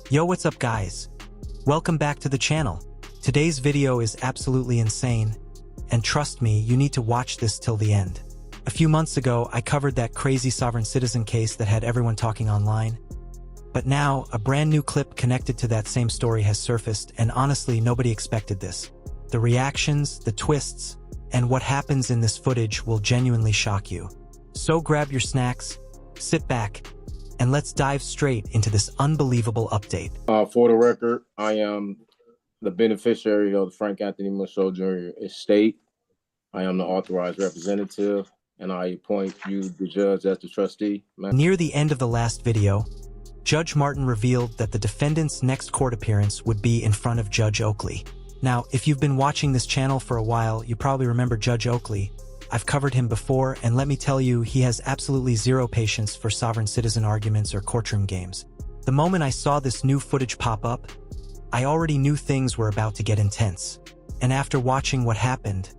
Yo, what's up guys? Welcome back to the channel. Today's video is absolutely insane, and trust me, you need to watch this till the end. A few months ago, I covered that crazy sovereign citizen case that had everyone talking online. But now, a brand new clip connected to that same story has surfaced, and honestly, nobody expected this. The reactions, the twists, and what happens in this footage will genuinely shock you. So grab your snacks, sit back, and let's dive straight into this unbelievable update. For the record, I am the beneficiary of the Frank Anthony Michaud Jr. estate. I am the authorized representative, and I appoint you, the judge, as the trustee. Near the end of the last video, Judge Martin revealed that the defendant's next court appearance would be in front of Judge Oakley. Now, if you've been watching this channel for a while, you probably remember Judge Oakley. I've covered him before, and let me tell you, he has absolutely zero patience for sovereign citizen arguments or courtroom games. The moment I saw this new footage pop up, I already knew things were about to get intense. And after watching what happened,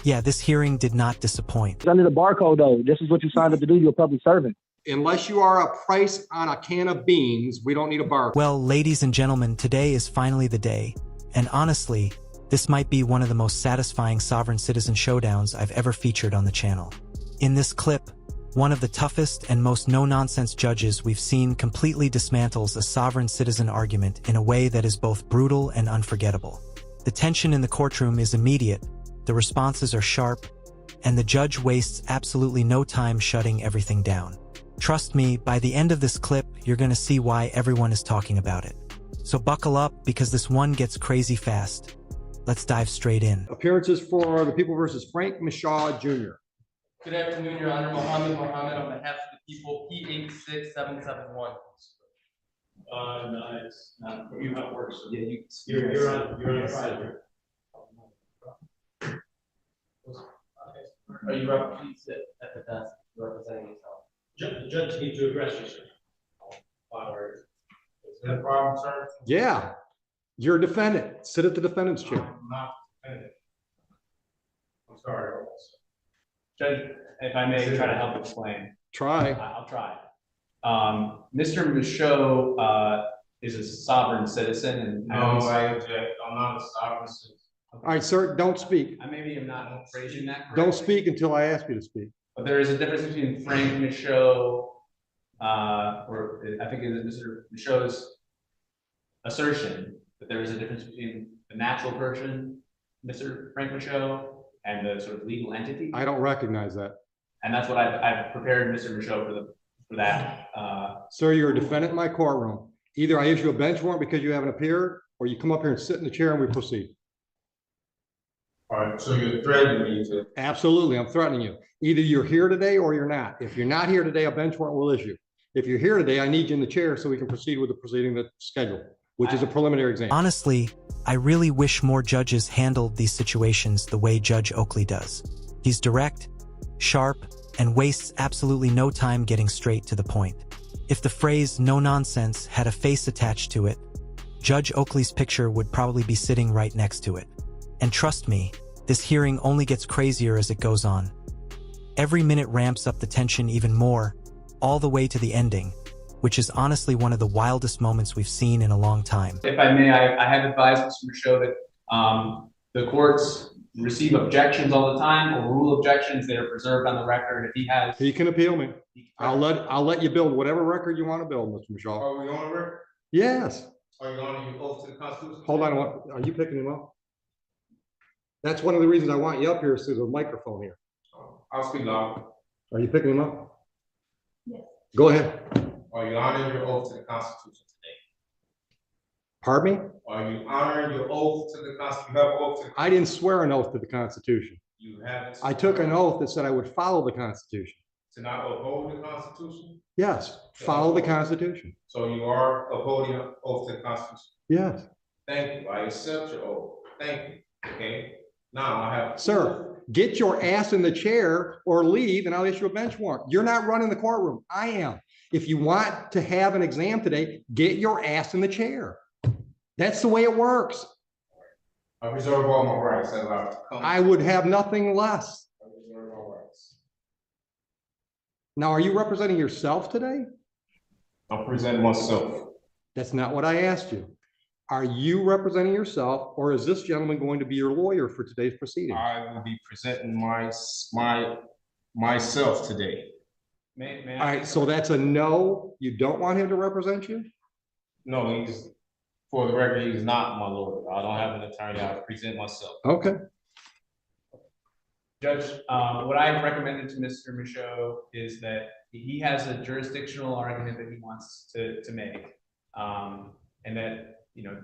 yeah, this hearing did not disappoint. It's under the barcode, though. This is what you signed up to do. You're a public servant. Unless you are a price on a can of beans, we don't need a barcode. Well, ladies and gentlemen, today is finally the day. And honestly, this might be one of the most satisfying sovereign citizen showdowns I've ever featured on the channel. In this clip, one of the toughest and most no-nonsense judges we've seen completely dismantles a sovereign citizen argument in a way that is both brutal and unforgettable. The tension in the courtroom is immediate, the responses are sharp, and the judge wastes absolutely no time shutting everything down. Trust me, by the end of this clip, you're gonna see why everyone is talking about it. So buckle up, because this one gets crazy fast. Let's dive straight in. Appearances for the People versus Frank Michaud Jr. Good afternoon, Your Honor. Mohammed on behalf of the people, P86771. No, it's not. You have work, so Yeah, you're on the side. Are you up? Please sit at the desk representing yourself. The judge needs to address you, sir. Is that a problem, sir? Yeah, you're a defendant. Sit at the defendant's chair. I'm not defendant. I'm sorry. Judge, if I may try to help explain. Try. I'll try. Mr. Michaud is a sovereign citizen, and No, I object. I'm not a sovereign citizen. All right, sir, don't speak. I maybe am not phrasing that correctly. Don't speak until I ask you to speak. But there is a difference between Frank Michaud, or I think it is Mr. Michaud's assertion that there is a difference between the natural person, Mr. Frank Michaud, and the sort of legal entity. I don't recognize that. And that's what I've prepared Mr. Michaud for that. Sir, you're a defendant in my courtroom. Either I issue a bench warrant because you haven't appeared, or you come up here and sit in the chair and we proceed. All right, so you're threatening me to. Absolutely, I'm threatening you. Either you're here today or you're not. If you're not here today, a bench warrant will issue. If you're here today, I need you in the chair so we can proceed with the proceeding that's scheduled, which is a preliminary exam. Honestly, I really wish more judges handled these situations the way Judge Oakley does. He's direct, sharp, and wastes absolutely no time getting straight to the point. If the phrase "no nonsense" had a face attached to it, Judge Oakley's picture would probably be sitting right next to it. And trust me, this hearing only gets crazier as it goes on. Every minute ramps up the tension even more, all the way to the ending, which is honestly one of the wildest moments we've seen in a long time. If I may, I have advised Mr. Michaud that the courts receive objections all the time, or rule objections. They are preserved on the record. If he has, He can appeal me. I'll let you build whatever record you want to build, Mr. Michaud. Are we on the record? Yes. Are you on your oath to the Constitution? Hold on. Are you picking him up? That's one of the reasons I want you up here, is there's a microphone here. I'll speak loud. Are you picking him up? Yes. Go ahead. Are you honoring your oath to the Constitution today? Pardon me? Are you honoring your oath to the Constitution? You have an oath to the I didn't swear an oath to the Constitution. You haven't. I took an oath that said I would follow the Constitution. To not uphold the Constitution? Yes, follow the Constitution. So you are upholding an oath to the Constitution? Yes. Thank you. I accept your oath. Thank you. Okay. Now I have. Sir, get your ass in the chair or leave and I'll issue a bench warrant. You're not running the courtroom. I am. If you want to have an exam today, get your ass in the chair. That's the way it works. I reserve all my rights. I would have nothing less. I reserve all rights. Now, are you representing yourself today? I'll present myself. That's not what I asked you. Are you representing yourself, or is this gentleman going to be your lawyer for today's proceeding? I will be presenting myself today. May All I? right, so that's a no. You don't want him to represent you? No, for the record, he's not my lawyer. I don't have an attorney. I present myself. Okay. Judge, what I've recommended to Mr. Michaud is that he has a jurisdictional argument that he wants to make. And that, you know,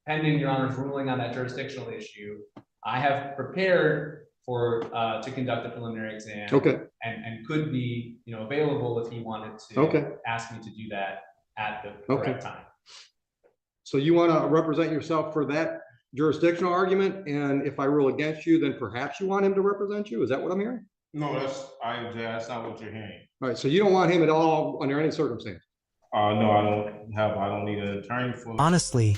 pending Your Honor's ruling on that jurisdictional issue, I have prepared to conduct a preliminary exam. Okay. And could be, you know, available if he wanted to ask me to do that at the correct time. So you want to represent yourself for that jurisdictional argument, and if I rule against you, then perhaps you want him to represent you? Is that what I'm hearing? No, that's not what you're hearing. All right, so you don't want him at all under any circumstance? No, I don't need an attorney for. Honestly,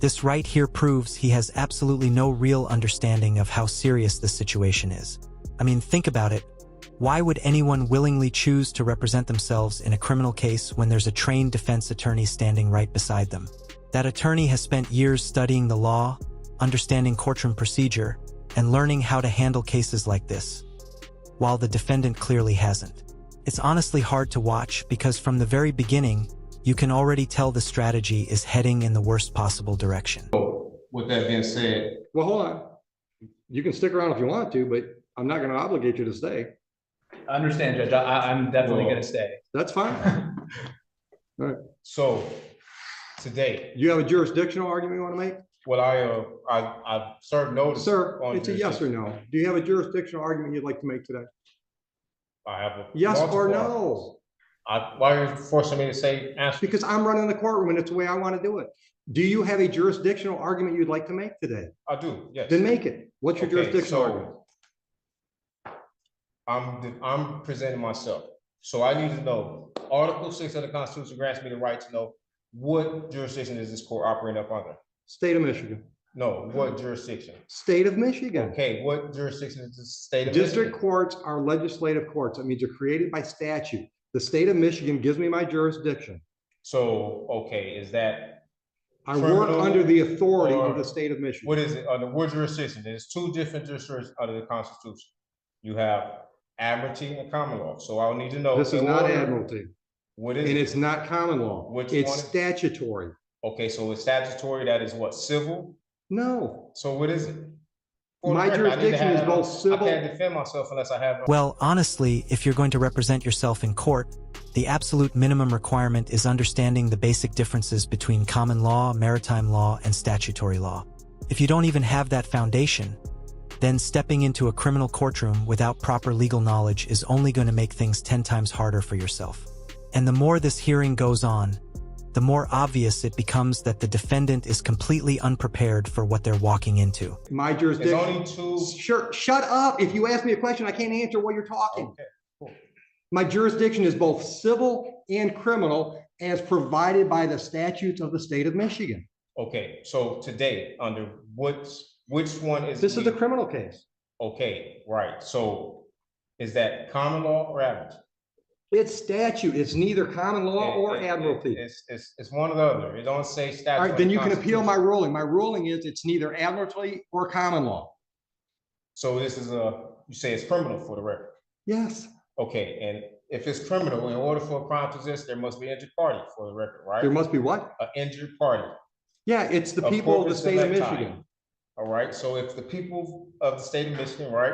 this right here proves he has absolutely no real understanding of how serious this situation is. I mean, think about it. Why would anyone willingly choose to represent themselves in a criminal case when there's a trained defense attorney standing right beside them? That attorney has spent years studying the law, understanding courtroom procedure, and learning how to handle cases like this, while the defendant clearly hasn't. It's honestly hard to watch because from the very beginning, you can already tell the strategy is heading in the worst possible direction. With that being said, Well, hold on. You can stick around if you want to, but I'm not going to obligate you to stay. I understand, Judge. I'm definitely going to stay. That's fine. All right. so today, You have a jurisdictional argument you want to make? what I've served notice. Sir, on it's a yes or no. Do you have a jurisdictional argument you'd like to make today? I have a Yes or multiple no? why are you forcing me to say answer? Because I'm running the courtroom and it's the way I want to do it. Do you have a jurisdictional argument you'd like to make today? I do, yes. Then make it. What's your Okay, jurisdictional so argument? I'm presenting myself. So I need to know, Article 6 of the Constitution grants me the right to know what jurisdiction is this court operating up under? State of Michigan. No, what jurisdiction? State of Michigan. Okay, what jurisdiction is the state of District Michigan? courts are legislative courts. That means they're created by statute. The state of Michigan gives me my jurisdiction. So, okay, is that, I work Criminal under the authority or of the state of Michigan. what is it, under what jurisdiction? There's two different jurisdictions under the Constitution. You have admiralty and common law. So I'll need to know. This is in not order, admiralty, What and is it? it's not common law. Which It's one is- statutory. Okay, so it's statutory, that is what, civil? No, So what is it? For the my record, I need to jurisdiction is have- both I civil. can't defend myself unless I have. Well, honestly, if you're going to represent yourself in court, the absolute minimum requirement is understanding the basic differences between common law, maritime law, and statutory law. If you don't even have that foundation, then stepping into a criminal courtroom without proper legal knowledge is only going to make things 10 times harder for yourself. And the more this hearing goes on, the more obvious it becomes that the defendant is completely unprepared for what they're walking into. My There's jurisdiction. only two. Sure, shut up. If you ask me a question, I can't answer while you're talking. Okay, cool. My jurisdiction is both civil and criminal as provided by the statutes of the state of Michigan. Okay, so today, under which one is? This is a the- criminal case. Okay, right, so is that common law or admiralty? It's statute. It's neither common law or admiralty. It's one or the other. It don't say statute. All right, then you can appeal my Constitution. ruling. My ruling is it's neither admiralty or common law. So this is you say it's criminal for the record. Yes, Okay, and if it's criminal, in order for a crime to exist, there must be an injured party for the record, right? there must be what? An injured party. Yeah, it's the A people of the corpus state of delicti. Michigan. All right, so if the people of the state of Michigan, right?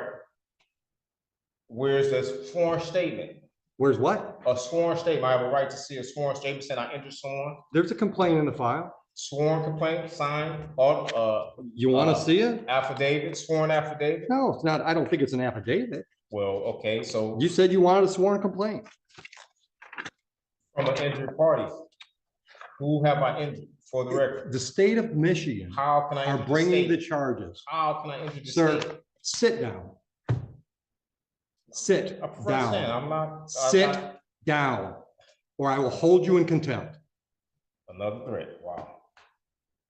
Where's the sworn statement? Where's what? A sworn statement. I have a right to see a sworn statement saying I injured someone. There's a complaint in the file. Sworn complaint, signed, all, You want to see it? affidavit, sworn affidavit. No, it's not. I don't think it's an affidavit. Well, okay, so You said you wanted a sworn complaint. from an injured party, who have I injured for the record? The state of Michigan How can I are injure the bringing the state? charges. How can I injure the Sir, state? sit down. Sit I prefer to stand. down. I'm not. Sit down, or I will hold you in contempt. Another threat, wow.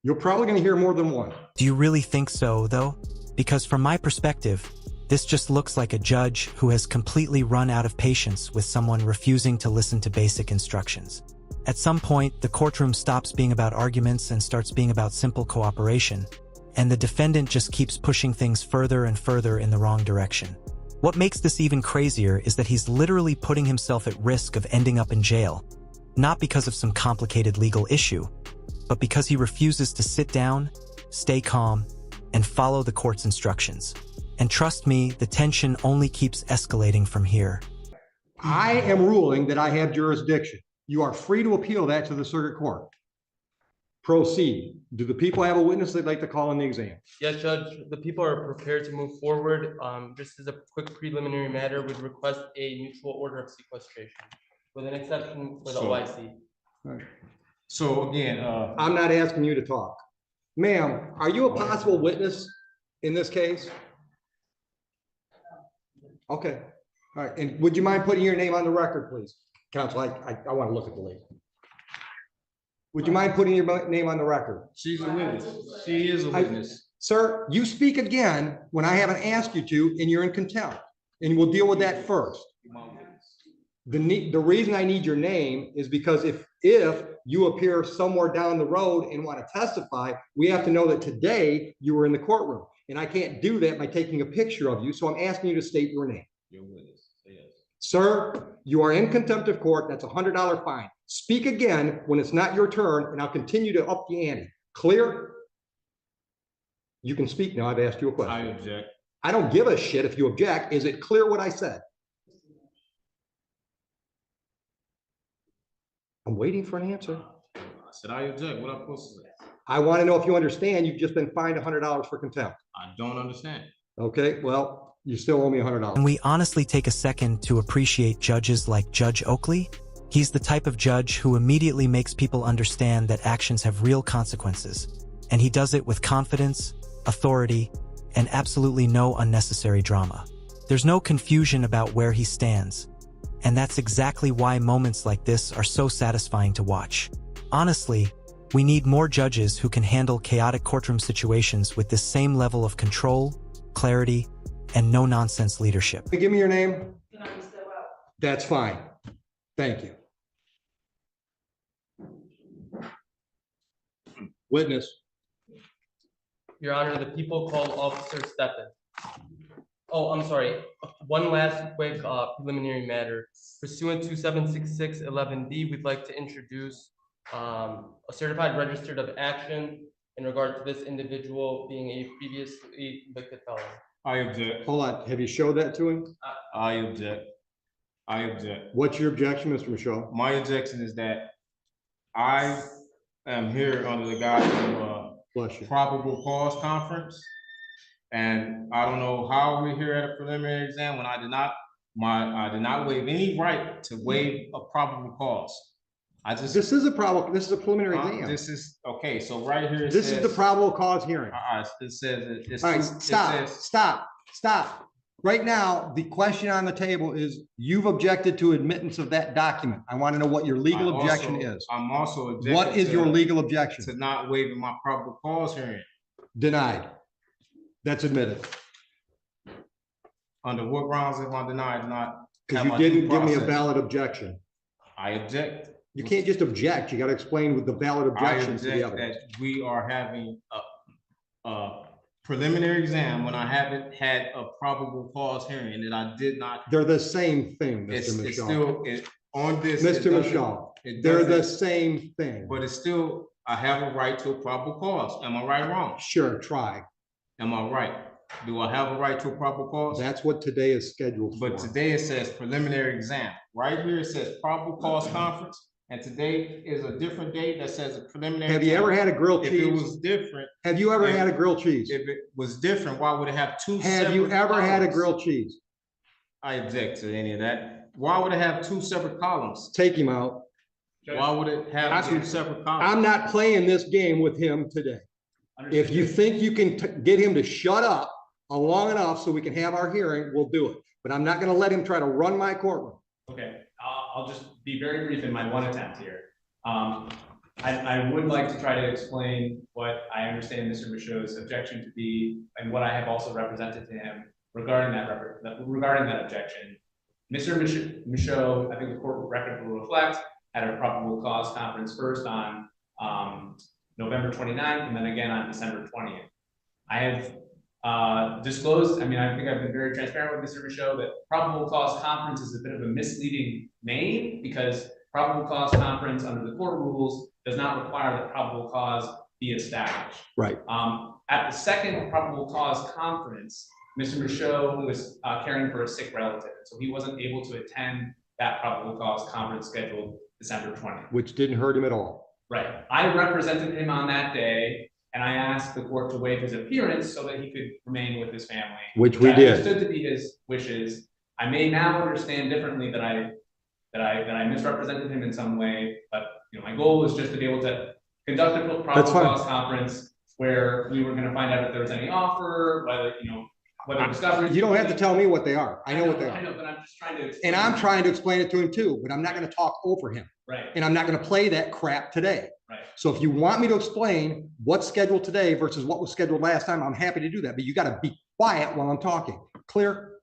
You're probably going to hear more than one. Do you really think so, though? Because from my perspective, this just looks like a judge who has completely run out of patience with someone refusing to listen to basic instructions. At some point, the courtroom stops being about arguments and starts being about simple cooperation, and the defendant just keeps pushing things further and further in the wrong direction. What makes this even crazier is that he's literally putting himself at risk of ending up in jail, not because of some complicated legal issue, but because he refuses to sit down, stay calm, and follow the court's instructions. And trust me, the tension only keeps escalating from here. I am ruling that I have jurisdiction. You are free to appeal that to the circuit court. Proceed. Do the people have a witness they'd like to call in the exam? Yes, Judge, the people are prepared to move forward. Just as a quick preliminary matter, we'd request a mutual order of sequestration with an exception for the OIC. So again, I'm not asking you to talk. Ma'am, are you a possible witness in this case? Okay. All right. And would you mind putting your name on the record, please? Counsel, I want to look at the lady. Would you mind putting your name on the record? she's a witness. She is a witness. Sir, you speak again when I haven't asked you to, and you're in contempt. And we'll deal with that first. The reason I need your name is because if you appear somewhere down the road and want to testify, we have to know that today you were in the courtroom. And I can't do that by taking a picture of you. So I'm asking you to state your name. Your witness. Yes. Sir, you are in contempt of court. That's a $100 fine. Speak again when it's not your turn, and I'll continue to up the ante. Clear? You can speak now. I've asked you a question. I object. I don't give a shit if you object. Is it clear what I said? I'm waiting for an answer. I said I object. What am I supposed to say? I want to know if you understand you've just been fined $100 for contempt. I don't understand. Okay, well, you still owe me $100. Can we honestly take a second to appreciate judges like Judge Oakley? He's the type of judge who immediately makes people understand that actions have real consequences, and he does it with confidence, authority, and absolutely no unnecessary drama. There's no confusion about where he stands, and that's exactly why moments like this are so satisfying to watch. Honestly, we need more judges who can handle chaotic courtroom situations with this same level of control, clarity, and no-nonsense leadership. Give me your name. That's fine. Thank you. Witness. Your Honor, the people called Officer Steppen. Oh, I'm sorry. One last quick preliminary matter. Pursuant to 76611D, we'd like to introduce a certified registered of action in regard to this individual being a previously convicted felon. I object. Hold on. Have you showed that to him? I object. I object. What's your objection, Mr. Michaud? My objection is that I am here under the guise of Bless you. probable cause conference. And I don't know how we're here at a preliminary exam when I did not waive any right to waive a probable cause. This is a preliminary exam. This is, okay, so right here. This is the probable cause hearing. All right, it says. All right, stop. Right now, the question on the table is, you've objected to admittance of that document. I want to know what your legal objection is. I'm also objecting. What is your legal objection? To not waiving my probable cause hearing. Denied. That's admitted. Under what grounds am I denied? Not because you didn't give me a valid objection. I object. You can't just object. You got to explain with the valid objections to the evidence. That we are having a preliminary exam when I haven't had a probable cause hearing, and that I did not. They're the same thing, Mr. Michaud. It's still on this. Mr. Michaud, they're the same thing. But it's still, I have a right to a probable cause. Am I right or wrong? Sure, try. Am I right? Do I have a right to a probable cause? That's what today is scheduled for. But today it says preliminary exam. Right here it says probable cause conference. And today is a different day that says a preliminary. Have you ever had a grilled cheese? If it was different. Have you ever had a grilled cheese? If it was different, why would it have two separate? Have you ever had a grilled cheese? I object to any of that. Why would it have two separate columns? Take him out. Why would it have two separate columns? I'm not playing this game with him today. If you think you can get him to shut up long enough so we can have our hearing, we'll do it. But I'm not going to let him try to run my courtroom. Okay, I'll just be very brief in my one attempt here. I would like to try to explain what I understand Mr. Michaud's objection to be, and what I have also represented to him regarding that objection. Mr. Michaud, I think the court record will reflect, had a probable cause conference first on November 29th and then again on December 20th. I have disclosed, I mean, I think I've been very transparent with Mr. Michaud that probable cause conference is a bit of a misleading name because probable cause conference under the court rules does not require that probable cause be established. Right. At the second probable cause conference, Mr. Michaud was caring for a sick relative, so he wasn't able to attend that probable cause conference scheduled December 20th. Which didn't hurt him at all. Right. I represented him on that day, and I asked the court to waive his appearance so that he could remain with his family. Which we did. I understood to be his wishes. I may now understand differently that I misrepresented him in some way, but you know, my goal was just to be able to conduct a probable cause conference where we were going to find out if there was any offer, whether discovery. You don't have to tell me what they are. I know what they are. I know, but I'm just trying to. And I'm trying to explain it to him too, but I'm not going to talk over him. Right. And I'm not going to play that crap today. Right. So if you want me to explain what's scheduled today versus what was scheduled last time, I'm happy to do that. But you got to be quiet while I'm talking. Clear?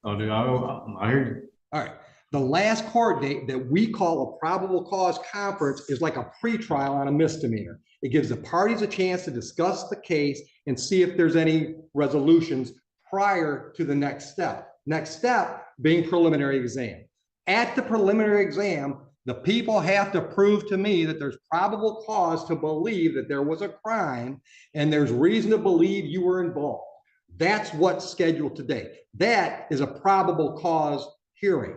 Oh, dude, I hear you. All right. The last court date that we call a probable cause conference is like a pretrial on a misdemeanor. It gives the parties a chance to discuss the case and see if there's any resolutions prior to the next step. Next step being preliminary exam. At the preliminary exam, the people have to prove to me that there's probable cause to believe that there was a crime and there's reason to believe you were involved. That's what's scheduled today. That is a probable cause hearing.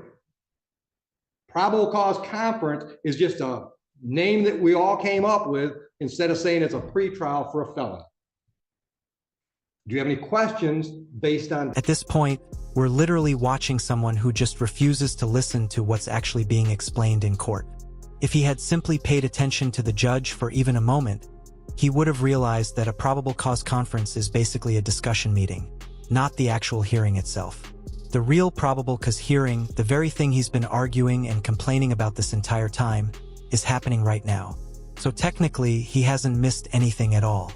Probable cause conference is just a name that we all came up with instead of saying it's a pretrial for a felon. Do you have any questions based on? At this point, we're literally watching someone who just refuses to listen to what's actually being explained in court. If he had simply paid attention to the judge for even a moment, he would have realized that a probable cause conference is basically a discussion meeting, not the actual hearing itself. The real probable cause hearing, the very thing he's been arguing and complaining about this entire time, is happening right now. So technically, he hasn't missed anything at all.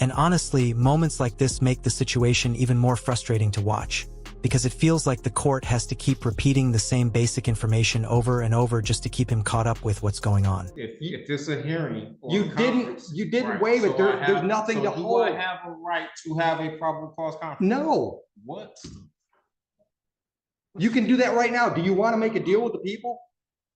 And honestly, moments like this make the situation even more frustrating to watch, because it feels like the court has to keep repeating the same basic information over and over just to keep him caught up with what's going on. If this is a hearing, or You a conference, didn't right, waive it. so There's nothing to hold. Do I have a right to have a probable cause conference? No, What? you can do that right now. Do you want to make a deal with the people?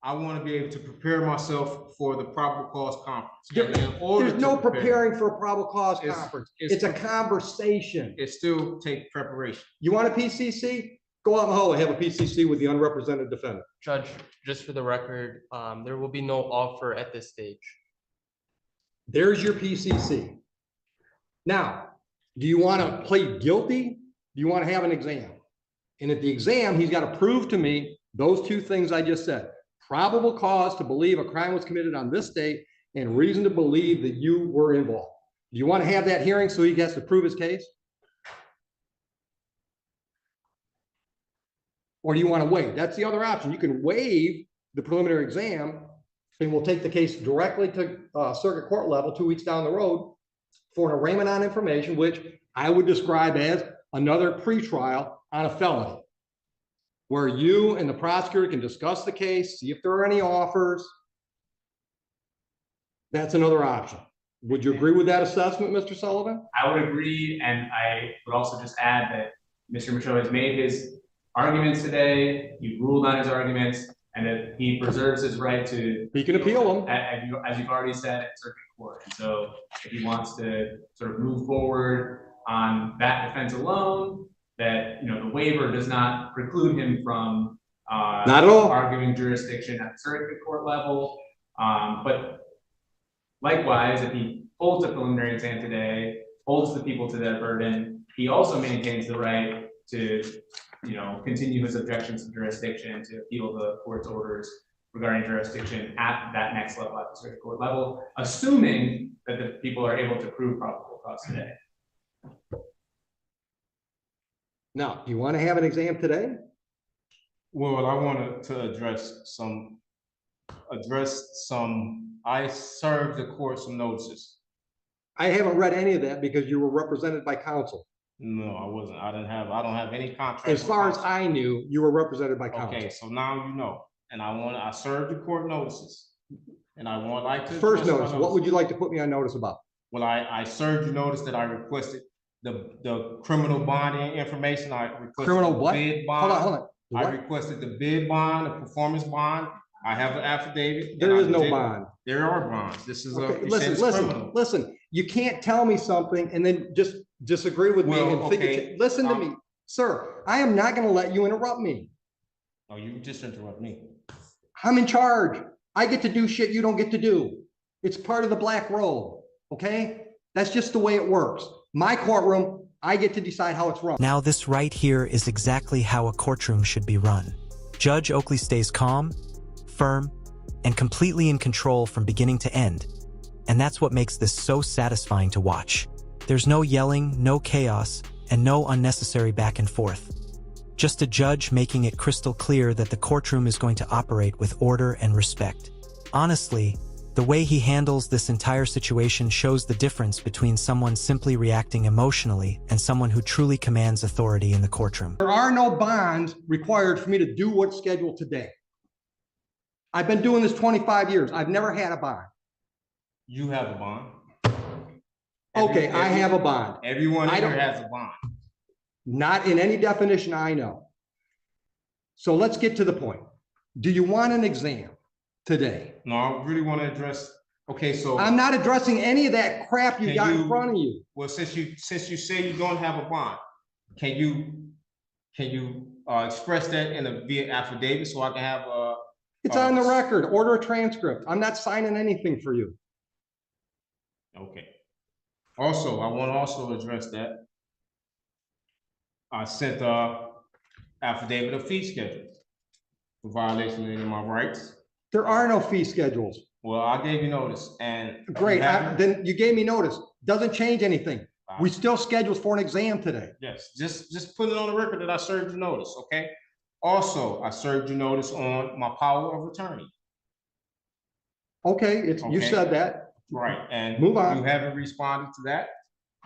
I want to be able to prepare myself for the probable cause conference. There- And in order There's no to prepare, preparing for a probable cause It's- conference. it's- It's a conversation. It still take preparation. You want a PCC? Go out in the hall and have a PCC with the unrepresented defendant. Judge, just for the record, there will be no offer at this stage. There's your PCC. Now, do you want to plead guilty? Do you want to have an exam? And at the exam, he's got to prove to me those two things I just said. Probable cause to believe a crime was committed on this date and reason to believe that you were involved. Do you want to have that hearing so he has to prove his case? Or do you want to waive? That's the other option. You can waive the preliminary exam and we'll take the case directly to circuit court level 2 weeks down the road for an arraignment on information, which I would describe as another pretrial on a felony, where you and the prosecutor can discuss the case, see if there are any offers. That's another option. Would you agree with that assessment, Mr. Sullivan? I would agree, and I would also just add that Mr. Michaud has made his arguments today, he ruled on his arguments, and that he preserves his right to. He can appeal them. As you've already said, at circuit court. And so if he wants to sort of move forward on that defense alone, that, you know, the waiver does not preclude him from Not at all. arguing jurisdiction at the circuit court level. But likewise, if he holds a preliminary exam today, holds the people to that burden, he also maintains the right to, you know, continue his objections to jurisdiction, to appeal the court's orders regarding jurisdiction at that next level, at the circuit court level, assuming that the people are able to prove probable cause today. Now, do you want to have an exam today? Well, I wanted to address some, I served the court some notices. I haven't read any of that because you were represented by counsel. No, I wasn't. I don't have any contract. As far as with counsel. I knew, you were represented by counsel. Okay, so now you know. and I served the court notices. And I want like to. First notice, what would you like to put me on notice about? Well, I served you notice that I requested the criminal bonding information. I requested Criminal the what? bid Hold bond. on. I What? requested the bid bond, the performance bond. I have an affidavit. There and is I no did- bond. There are bonds. This is Okay, you said it's criminal. listen. You can't tell me something and then just disagree with me Well, and think okay, listen to me, sir. I am not gonna let you interrupt me. Oh, you just interrupt me. I'm in charge. I get to do shit you don't get to do. It's part of the black robe, okay? That's just the way it works. My courtroom, I get to decide how it's run. Now this right here is exactly how a courtroom should be run. Judge Oakley stays calm, firm, and completely in control from beginning to end. And that's what makes this so satisfying to watch. There's no yelling, no chaos, and no unnecessary back and forth. Just a judge making it crystal clear that the courtroom is going to operate with order and respect. Honestly, the way he handles this entire situation shows the difference between someone simply reacting emotionally and someone who truly commands authority in the courtroom. There are no bonds required for me to do what's scheduled today. I've been doing this 25 years. I've never had a bond. You have a bond. Okay, I have a bond. Everyone I here don't- has a bond. Not in any definition I know. So let's get to the point. Do you want an exam today? No, I really want to address, okay, so. I'm not addressing any of that crap you Can got in you- front of you. Well, since you say you don't have a bond, can you express that in a via affidavit so I can have a? It's on the record. Order a transcript. I'm not signing anything for you. Okay. Also, I want to also address that. I sent a affidavit of fee schedule for violation of any of my rights. There are no fee schedules. Well, I gave you notice and. Great, you haven't- then you gave me notice. Doesn't change anything. We still scheduled for an exam today. Yes, just put it on the record that I served you notice, okay? Also, I served you notice on my power of attorney. Okay, you Okay. said that. Right, and Move on. you haven't responded to that,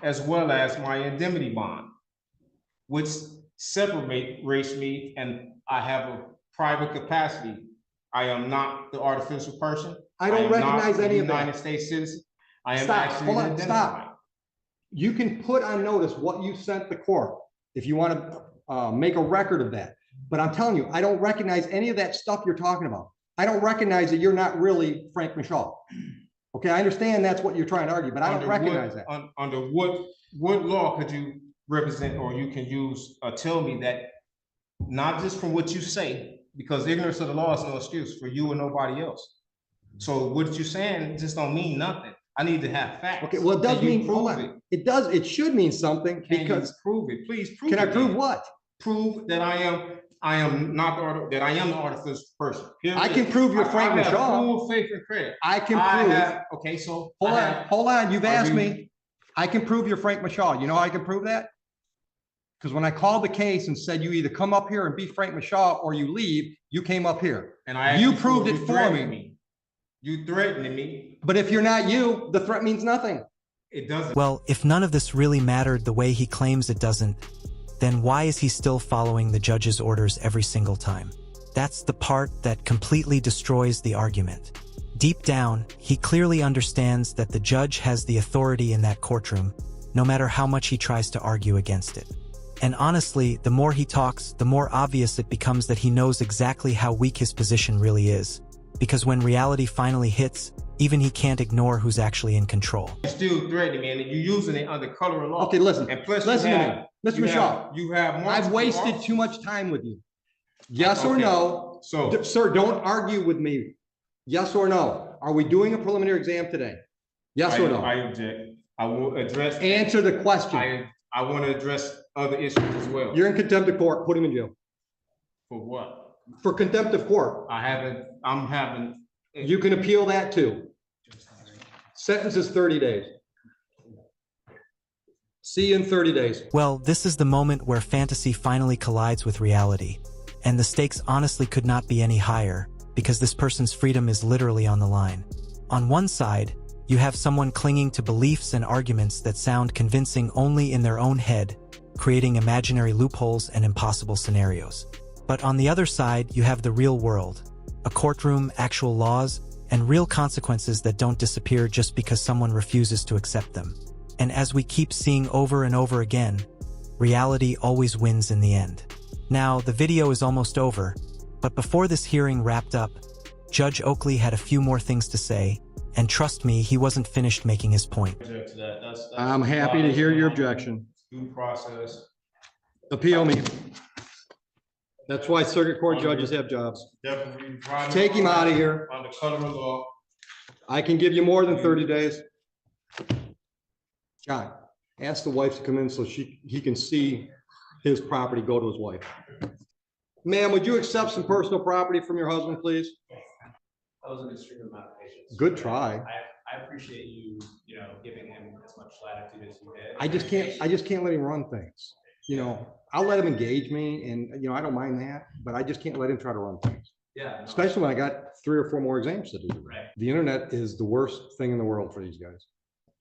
as well as my indemnity bond, which separates me, and I have a private capacity. I am not the artificial person. I don't am not recognize a any of United that. States citizen. I am Stop, actually hold on, identified. stop. You can put on notice what you sent the court if you want to make a record of that. But I'm telling you, I don't recognize any of that stuff you're talking about. I don't recognize that you're not really Frank Michaud. Okay, I understand that's what you're trying to argue, but I don't Under recognize what- that. Under what law could you represent or you can use, tell me that, not just from what you say, because ignorance of the law is no excuse for you or nobody else. So what you're saying just don't mean nothing. I need to have facts. Okay, well, it does Can you mean, hold prove on. It should mean something Can you because, prove it? Please prove can I it. prove what? Prove that I am not that I am the artificial person. I can prove you're Frank I have Michaud. full faith and credit. I can I prove, have, okay, so. hold I on, have- hold on, you've Are asked you- me. I can prove you're Frank Michaud. You know how I can prove that? Because when I called the case and said you either come up here and be Frank Michaud or you leave, you came up here. And I You actually proved you it for threatened me. You threatened me. But if you're not you, the threat means nothing. It doesn't. Well, if none of this really mattered the way he claims it doesn't, then why is he still following the judge's orders every single time? That's the part that completely destroys the argument. Deep down, he clearly understands that the judge has the authority in that courtroom, no matter how much he tries to argue against it. And honestly, the more he talks, the more obvious it becomes that he knows exactly how weak his position really is. Because when reality finally hits, even he can't ignore who's actually in control. You're still threatening me and you're using it under color of law. Okay, listen, And plus listen you to have, me. Mr. you Michaud, have, you have. I've multiple wasted officers. too much time with you. Yes or Okay. no? So, Sir, don't argue with me. Yes or no? Are we doing a preliminary exam today? Yes or I no? object. I will address. Answer the question. I want to address other issues as well. You're in contempt of court. Put him in jail. For what? For contempt of court. I'm having. You can appeal that too. Sentence is 30 days. See you in 30 days. Well, this is the moment where fantasy finally collides with reality. And the stakes honestly could not be any higher, because this person's freedom is literally on the line. On one side, you have someone clinging to beliefs and arguments that sound convincing only in their own head, creating imaginary loopholes and impossible scenarios. But on the other side, you have the real world, a courtroom, actual laws, and real consequences that don't disappear just because someone refuses to accept them. And as we keep seeing over and over again, reality always wins in the end. Now, the video is almost over, but before this hearing wrapped up, Judge Oakley had a few more things to say, and trust me, he wasn't finished making his point. I'm happy to hear your objection. Due process. Appeal me. That's why circuit court judges have jobs. Definitely. Take him out of here. On the color of law. I can give you more than 30 days. John, ask the wife to come in so he can see his property go to his wife. Ma'am, would you accept some personal property from your husband, please? That was an extreme amount of patience. Good try. I appreciate you, giving him as much latitude as you did. I just can't let him run things. I'll let him engage me and, I don't mind that, but I just can't let him try to run things. Yeah. No. Especially when I got 3 or 4 more exams to do. Right. The internet is the worst thing in the world for these guys.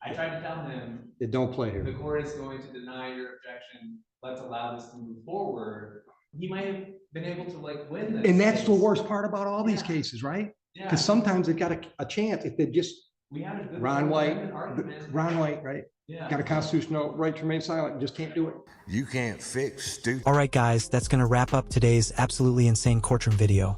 I tried to tell him. It don't play The here. court is going to deny your objection. Let's allow this to move forward. He might have been able to win this. And that's the case. worst part about all these Yeah. cases, right? Yeah. Because sometimes they've got a chance if they just, We had a good Ron White, argument. right? Yeah. Got a constitutional right to remain silent, just can't do it. You can't fix stupid. Alright guys, that's gonna wrap up today's absolutely insane courtroom video.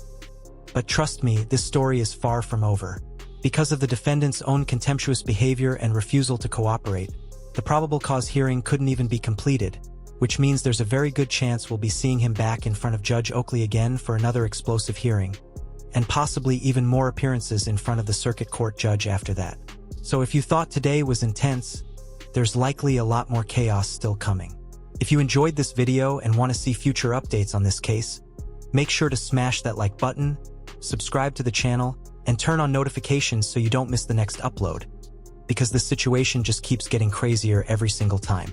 But trust me, this story is far from over. Because of the defendant's own contemptuous behavior and refusal to cooperate, the probable cause hearing couldn't even be completed, which means there's a very good chance we'll be seeing him back in front of Judge Oakley again for another explosive hearing, and possibly even more appearances in front of the circuit court judge after that. So if you thought today was intense, there's likely a lot more chaos still coming. If you enjoyed this video and want to see future updates on this case, make sure to smash that like button, subscribe to the channel, and turn on notifications so you don't miss the next upload, because the situation just keeps getting crazier every single time.